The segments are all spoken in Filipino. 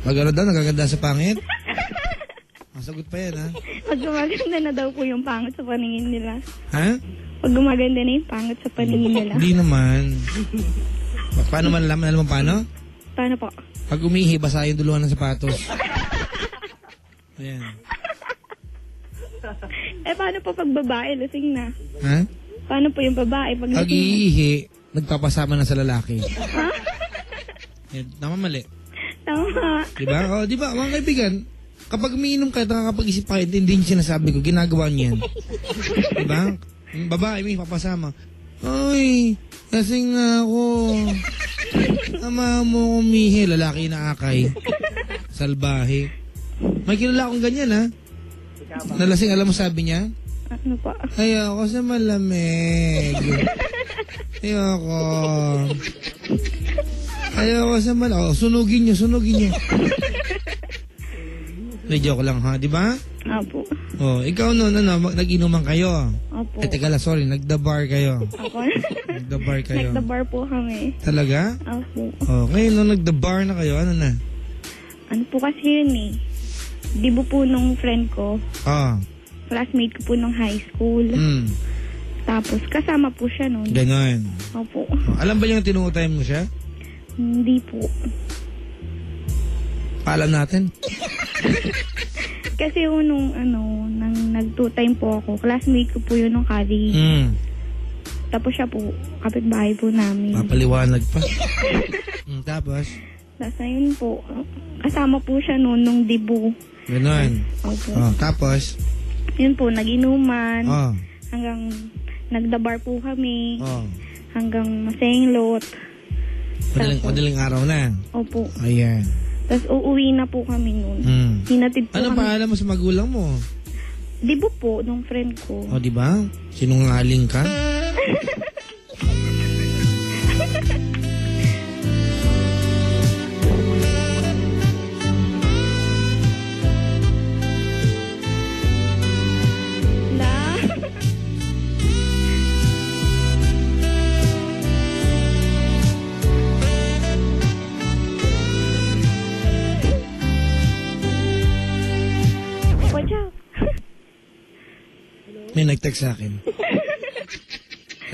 Pag ano daw, nagaganda sa pangit? Masagot pa yan, ha? Pag gumaganda na daw po yung pangit sa paningin nila. Ha? Pag gumaganda na yung pangit sa paningin nila. Hindi naman. Paano man alam? Alam mo paano? Paano po? Pag umihi, basa yung duluhan ng sapatos. Ayan. Paano po pag babae? Lasing na. Ha? Paano po yung babae pag Pag lasing na? iihi, nagpapasama na sa lalaki. Ha? Yan, tama mali. Tama. Diba? O, diba, mga kaibigan, kapag umiinom ka at nakakapag-isip pa, hindi yung sinasabi ko, ginagawa niyan. Diba? Yung babae, may papasama. Ay, lasing na ako. Ama mo umihi, lalaki na akay. Salbahe. May kilala akong ganyan, ha? Nalasing, alam mo sabi niya? Ano pa? Ayoko sa malamig. Ayoko sa malamig. Oh, sunugin niyo. May joke lang, ha? Di ba? Opo. Oh, ikaw noon, nag-inuman kayo. Opo. Teka lang, sorry, nagda-bar kayo. Ako? Nagda-bar kayo. Nagda-bar po kami. Talaga? Opo. Oh, ngayon nung nagda-bar na kayo, ano na? Ano po kasi yun eh. Dibo po nung friend ko. Ah. Classmate ko po nung high school. Tapos kasama po siya noon. Ganon. Opo. Oh, alam ba yung tinungutayan mo siya? Hindi po. Paalam natin. Kasi yung nung nang nag-2-time po ako, classmate ko po yun nung college. Tapos siya po, kapitbahay po namin. Mapaliwanag pa. Tapos? Tapos ayun po, kasama po siya noon nung debut. Ganon. Opo. Oh, tapos? Yun po, nag-inuman. Oh. Hanggang nagdabar po kami. Oh. Hanggang masenglot. Madaling araw na. Opo. Ayan. Tapos uuwi na po kami noon. Hinatid po Anong kami. pangalan mo sa magulang mo? Debut po nung friend ko. O, di ba? Sinungaling ka? May nag-text sa akin.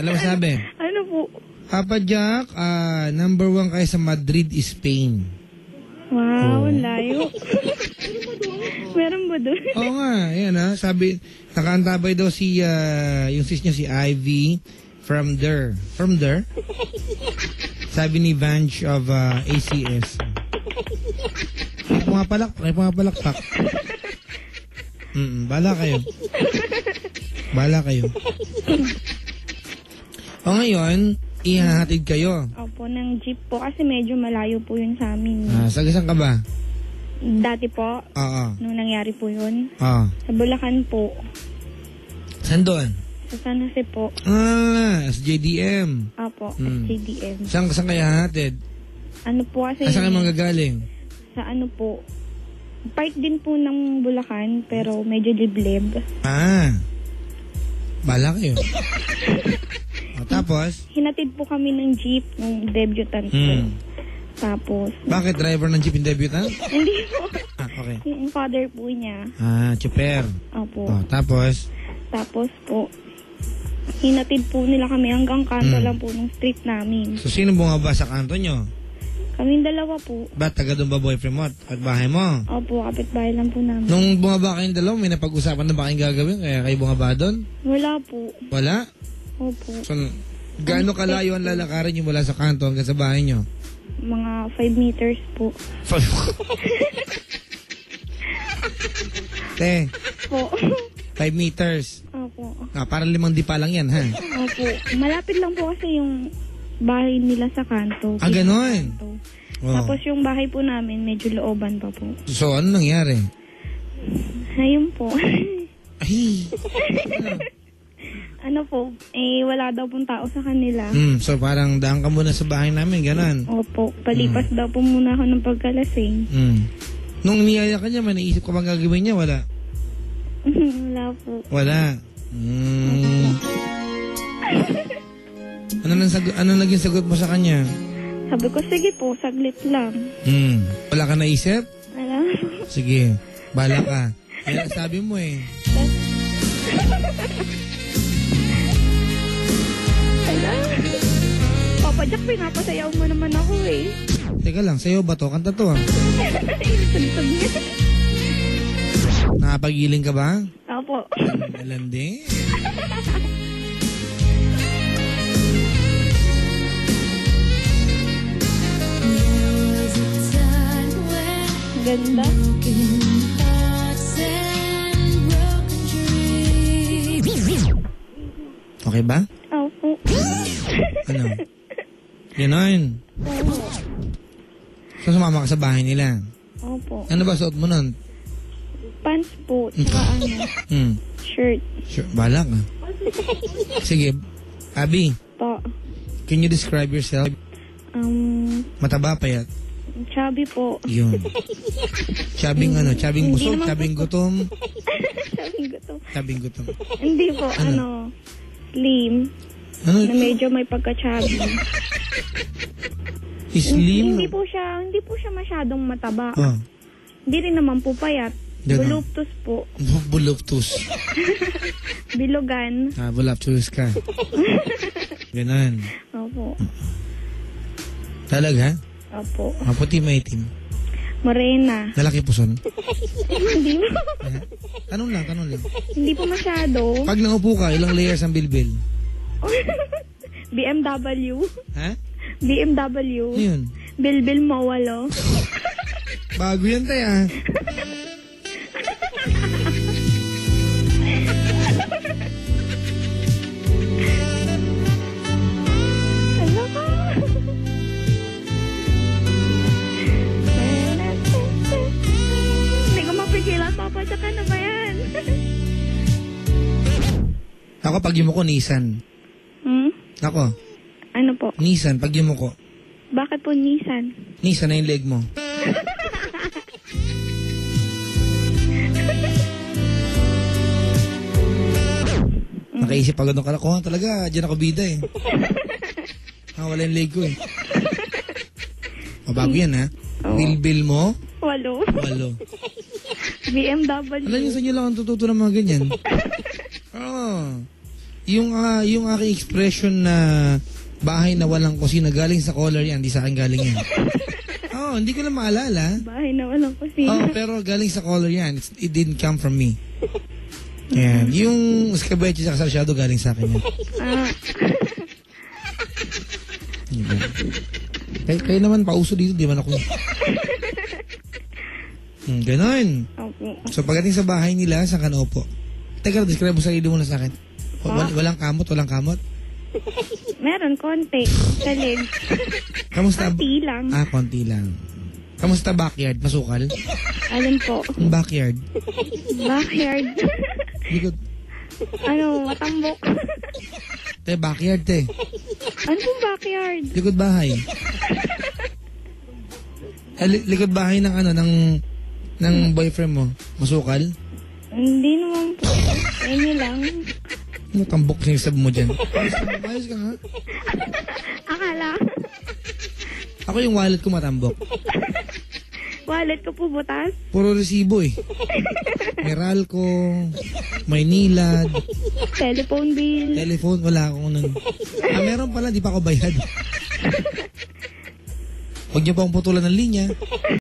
Alam mo sabi? Ano po? Papa Jack, number 1 kayo sa Madrid, Spain. Wow, layo. Meron ba doon? Oo nga, yan ha. Sabi, nakaantabay daw si, yung sis niya si Ivy from there. From there? Sabi ni Vange of ACS. Pumapalakpak. Bala kayo. O ngayon, ihahatid kayo. Opo, ng jeep po kasi medyo malayo po yun sa amin. Saan ka ba? Dati po, nung nangyari po yun. Sa Bulacan po. Saan doon? Sa San Jose po. SJDM. Opo, SJDM. Saan kayo hahatid? Ano po kasi... Saan kayo manggagaling? Sa ano po, part din po ng Bulacan, pero medyo liblib. Bala kayo. Tapos? Hinatid po kami ng jeep ng debutant po. Tapos... Bakit driver ng jeep yung debutant? Hindi po. Okay. Yung father po niya. Chuper. Opo. Tapos? Tapos po, hinatid po nila kami hanggang kanto lang po ng street namin. So, sino bumaba sa kanto nyo? Kaming dalawa po. Ba't taga doon ba boyfriend mo at bahay mo? Opo, kapitbahay lang po namin. Nung bumaba kayong dalawa, may napag-usapan na ba kayong gagawin? Kaya kayo bumaba doon? Wala po. Wala? Opo. So, gaano kalayo ang lalakarin nyo mula sa kanto hanggang sa bahay nyo? Mga 5 meters po. Po. 5 meters. Opo. Parang 5 dipa lang yan, ha? Opo. Malapit lang po kasi yung bahay nila sa kanto. Ganon. Tapos yung bahay po namin, medyo looban pa po. So, ano nangyari? Ayun po. Ay. Ano po, wala daw pong tao sa kanila. So, parang daan ka muna sa bahay namin, ganon. Opo. Palipas daw po muna ako ng pagkalasing. Nung niyaya ka niya, may naisip ka bang gagawin niya? Wala? Wala po. Wala. Ano naging sagot mo sa kanya? Sabi ko, sige po, saglit lang. Wala ka naisip? Sige, bala ka. Yan ang sabi mo eh. Ala. Papa Jack, pinapasayaw mo naman ako eh. Teka lang, sa'yo ba to? Kanta to ah. Tuntog niya. Nakapagiling ka ba? Opo. Malandi. Ganda. Okay ba? Opo. Ano? Ganon. So, sumama ka sa bahay nila. Opo. Ano ba suot mo nun? Pants po. Tsaka shirt. Sure, bala ka. Sige, Abby, Po. can you describe yourself? Mataba, payat? Chubby po. Yun. Chabing ano? Chabing Hindi busog? naman Chabing po. gutom? Chabing ko to. Chabing gutom. Hindi po, slim. Ano? Na medyo may pagka-chubby. Slim? Hindi po siya masyadong mataba. Oh. Hindi rin naman po payat. Ganon. Buluptos po. Buluptus. Bilogan. Buluptus ka. Ganon. Opo. Talaga? Opo. Maputi, maitim. Morena. Lalaki puson. Hindi po. Tanong lang. Hindi po masyado. Pag naupo ka, ilang layers ang bilbil? BMW. Ha? BMW. Ano yun? Bilbil mo, walo. Bago yan tayo ah. Ano ka? Hindi ko mapigilan, Papa. Tsaka na ba yan? Ako, pag yumuko, Nissan. Ako, Ano po? Nissan, pag yumuko. Bakit po Nissan? Nissan na yung leg mo. Nakaisip agad ng kalakuhan. Talaga, dyan ako bida eh. Wala yung leg ko eh. Mabago yan ha. Bilbil mo, Walo. walo. BMW. Alam niyo sa inyo lang ang tututo ng mga ganyan. Oo. Yung aking expression na bahay na walang kusina galing sa caller yan, di sa akin galing yan. Oo, hindi ko lang maalala. Bahay na walang kusina. Oo, pero galing sa caller yan. It didn't come from me. Yan. Yung escabeche sa kasalsyado galing sa akin yan. Diba? Kayo naman pauso dito, di man ako. Ganon. Okay. So pagdating sa bahay nila, saan ka naupo? Teka, describe mo sarili mo na sa akin. Walang kamot? Meron, konti. Sa legs. Kamusta? Konti lang. Konti lang. Kamusta backyard? Masukal? Alin po? Yung backyard? Backyard. Likod. Matambok. Backyard, te. Ano pong backyard? Likod bahay. Likod bahay ng ng boyfriend mo. Masukal? Hindi naman po. Any lang. Tambok sinisab mo dyan. Ayos ka nga. Akala. Ako yung wallet ko matambok. Wallet ko po butas. Puro resibo eh. Meralco, Maynilad, Telephone bill. telephone, wala akong nun. Meron pala, di pa ako bayad. Huwag niyo pa akong putulan ng linya.